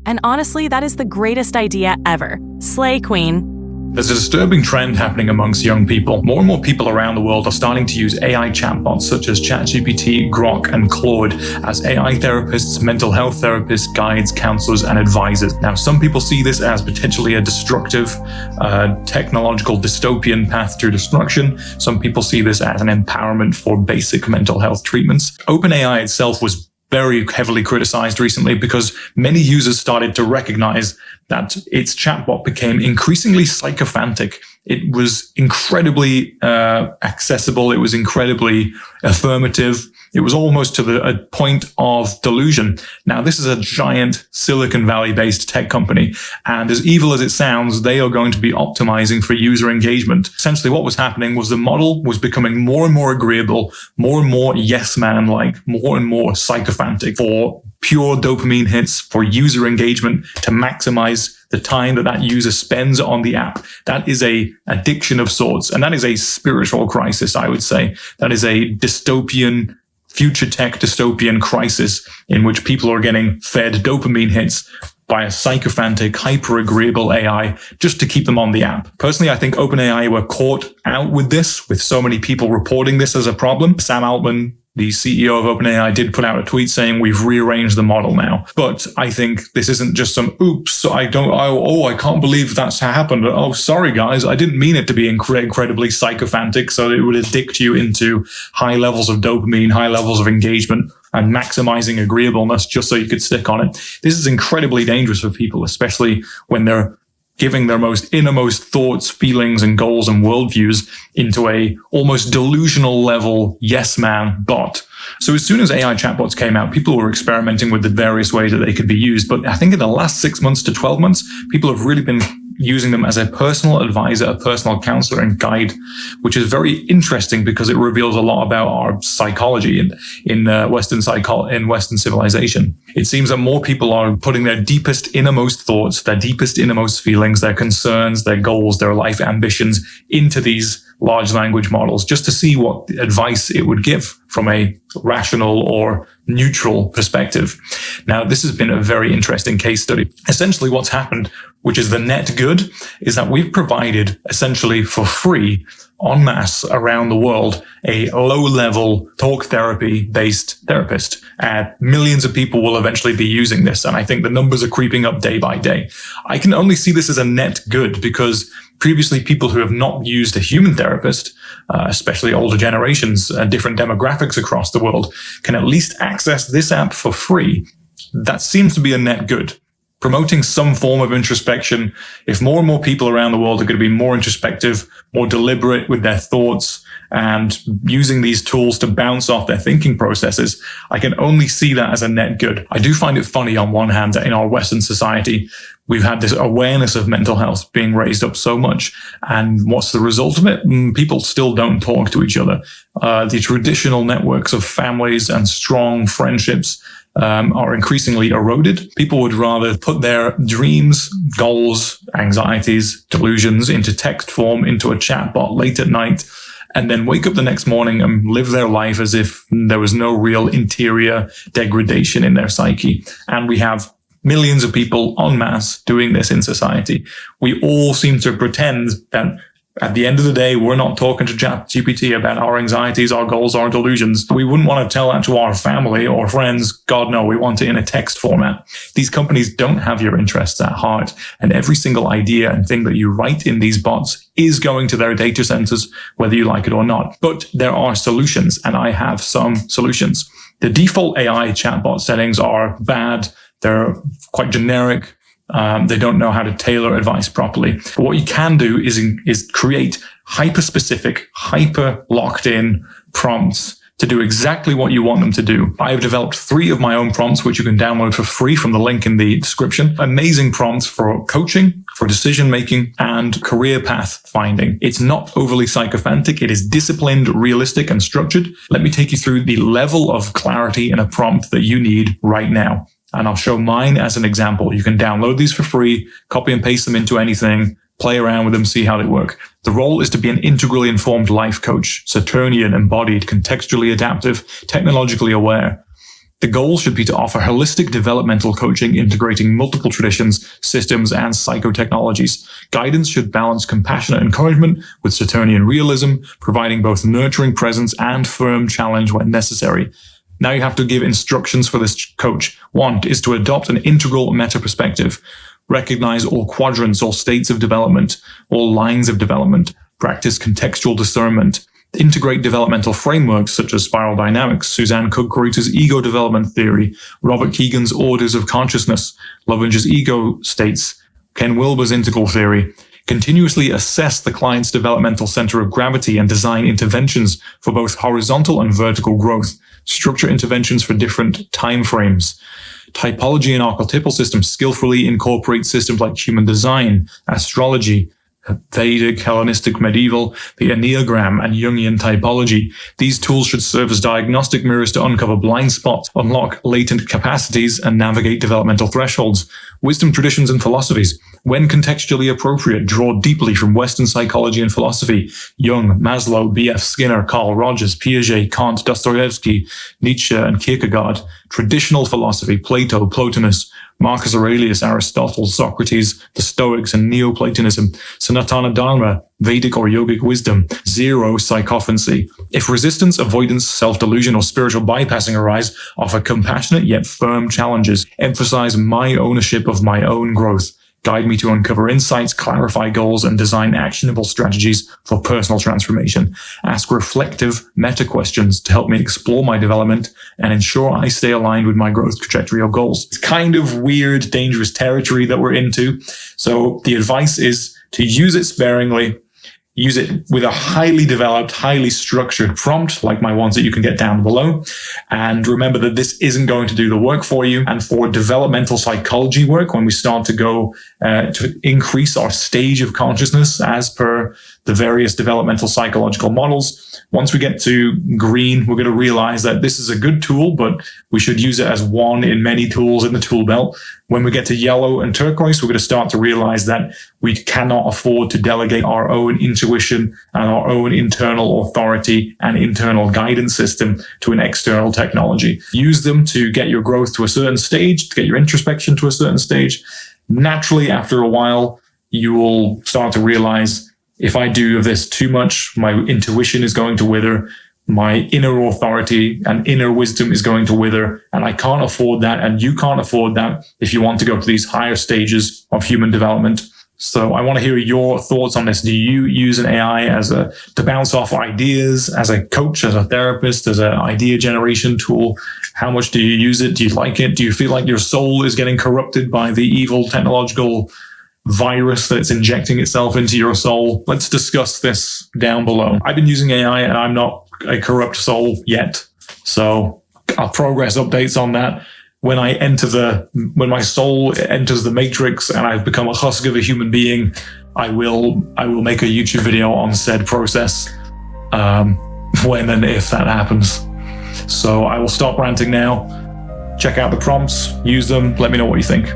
And honestly, that is the greatest idea ever. Slay, Queen. There's a disturbing trend happening amongst young people. More and more people around the world are starting to use AI chatbots such as ChatGPT, Grok, and Claude as AI therapists, mental health therapists, guides, counselors, and advisors. Now, some people see this as potentially a destructive, technological dystopian path to destruction. Some people see this as an empowerment for basic mental health treatments. OpenAI itself was very heavily criticized recently because many users started to recognize that its chatbot became increasingly sycophantic. It was incredibly accessible. It was incredibly affirmative. It was almost to a point of delusion. Now, this is a giant Silicon Valley-based tech company, and as evil as it sounds, they are going to be optimizing for user engagement. Essentially, what was happening was the model was becoming more and more agreeable, more and more yes-man-like, more and more sycophantic for pure dopamine hits, for user engagement, to maximize the time that user spends on the app. That is a addiction of sorts, and that is a spiritual crisis, I would say. That is a dystopian, future tech dystopian crisis in which people are getting fed dopamine hits by a sycophantic, hyper-agreeable AI just to keep them on the app. Personally, I think OpenAI were caught out with this, with so many people reporting this as a problem. Sam Altman, the CEO of OpenAI, did put out a tweet saying we've rearranged the model now. But I think this isn't just some oops, I can't believe that's happened. Oh, sorry guys, I didn't mean it to be incredibly sycophantic so that it would addict you into high levels of dopamine, high levels of engagement, and maximizing agreeableness just so you could stick on it. This is incredibly dangerous for people, especially when they're giving their most innermost thoughts, feelings, and goals and worldviews into a almost delusional level yes man bot. So as soon as AI chatbots came out, people were experimenting with the various ways that they could be used. But I think in the last 6 months to 12 months, people have really been using them as a personal advisor, a personal counselor and guide, which is very interesting because it reveals a lot about our psychology in Western civilization. It seems that more people are putting their deepest innermost thoughts, their deepest innermost feelings, their concerns, their goals, their life ambitions into these large language models just to see what advice it would give from a rational or neutral perspective. Now, this has been a very interesting case study. Essentially, what's happened, which is the net good, is that we've provided essentially for free en masse around the world a low-level talk therapy-based therapist. Millions of people will eventually be using this, and I think the numbers are creeping up day by day. I can only see this as a net good because previously people who have not used a human therapist, especially older generations, different demographics across the world, can at least access this app for free. That seems to be a net good. Promoting some form of introspection. If more and more people around the world are going to be more introspective, more deliberate with their thoughts, and using these tools to bounce off their thinking processes, I can only see that as a net good. I do find it funny on one hand that in our Western society, we've had this awareness of mental health being raised up so much. And what's the result of it? People still don't talk to each other. The traditional networks of families and strong friendships are increasingly eroded. People would rather put their dreams, goals, anxieties, delusions into text form, into a chatbot late at night, and then wake up the next morning and live their life as if there was no real interior degradation in their psyche. And we have millions of people en masse doing this in society. We all seem to pretend that at the end of the day, we're not talking to ChatGPT about our anxieties, our goals, our delusions. We wouldn't want to tell that to our family or friends. God, no, we want it in a text format. These companies don't have your interests at heart. And every single idea and thing that you write in these bots is going to their data centers, whether you like it or not. But there are solutions, and I have some solutions. The default AI chatbot settings are bad. They're quite generic. They don't know how to tailor advice properly. But what you can do is create hyper-specific, hyper-locked-in prompts to do exactly what you want them to do. I have developed 3 of my own prompts, which you can download for free from the link in the description. Amazing prompts for coaching, for decision-making, and career path finding. It's not overly sycophantic. It is disciplined, realistic, and structured. Let me take you through the level of clarity in a prompt that you need right now. And I'll show mine as an example. You can download these for free, copy and paste them into anything, play around with them, see how they work. The role is to be an integrally informed life coach, Saturnian, embodied, contextually adaptive, technologically aware. The goal should be to offer holistic developmental coaching integrating multiple traditions, systems, and psychotechnologies. Guidance should balance compassionate encouragement with Saturnian realism, providing both nurturing presence and firm challenge when necessary. Now you have to give instructions for this coach. 1 is to adopt an integral meta-perspective. Recognize all quadrants, all states of development, all lines of development. Practice contextual discernment. Integrate developmental frameworks such as spiral dynamics, Suzanne Cook-Greuter's ego development theory, Robert Kegan's orders of consciousness, Lovinger's ego states, Ken Wilber's integral theory. Continuously assess the client's developmental center of gravity and design interventions for both horizontal and vertical growth. Structure interventions for different time frames. Typology and archetypal systems skillfully incorporate systems like human design, astrology, Vedic, Hellenistic, medieval, the Enneagram, and Jungian typology. These tools should serve as diagnostic mirrors to uncover blind spots, unlock latent capacities, and navigate developmental thresholds. Wisdom traditions and philosophies. When contextually appropriate, draw deeply from Western psychology and philosophy. Jung, Maslow, B.F. Skinner, Carl Rogers, Piaget, Kant, Dostoevsky, Nietzsche, and Kierkegaard. Traditional philosophy, Plato, Plotinus, Marcus Aurelius, Aristotle, Socrates, the Stoics, and Neoplatonism. Sanatana Dharma, Vedic or yogic wisdom. 0 psychophancy. If resistance, avoidance, self-delusion, or spiritual bypassing arise, offer compassionate yet firm challenges. Emphasize my ownership of my own growth. Guide me to uncover insights, clarify goals, and design actionable strategies for personal transformation. Ask reflective meta-questions to help me explore my development and ensure I stay aligned with my growth trajectory or goals. It's kind of weird, dangerous territory that we're into. So the advice is to use it sparingly. Use it with a highly developed, highly structured prompt, like my ones that you can get down below. And remember that this isn't going to do the work for you. And for developmental psychology work, when we start to go to increase our stage of consciousness as per the various developmental psychological models, once we get to green, we're going to realize that this is a good tool, but we should use it as one in many tools in the tool belt. When we get to yellow and turquoise, we're going to start to realize that we cannot afford to delegate our own intuition and our own internal authority and internal guidance system to an external technology. Use them to get your growth to a certain stage, to get your introspection to a certain stage. Naturally, after a while, you will start to realize, if I do this too much, my intuition is going to wither, my inner authority and inner wisdom is going to wither, and I can't afford that, and you can't afford that if you want to go to these higher stages of human development. So I want to hear your thoughts on this. Do you use an AI to bounce off ideas, as a coach, as a therapist, as an idea generation tool? How much do you use it? Do you like it? Do you feel like your soul is getting corrupted by the evil technological virus that's injecting itself into your soul? Let's discuss this down below. I've been using AI and I'm not a corrupt soul yet. So I'll progress updates on that. When my soul enters the matrix and I've become a husk of a human being, I will make a YouTube video on said process, when and if that happens. So I will stop ranting now. Check out the prompts, use them, let me know what you think.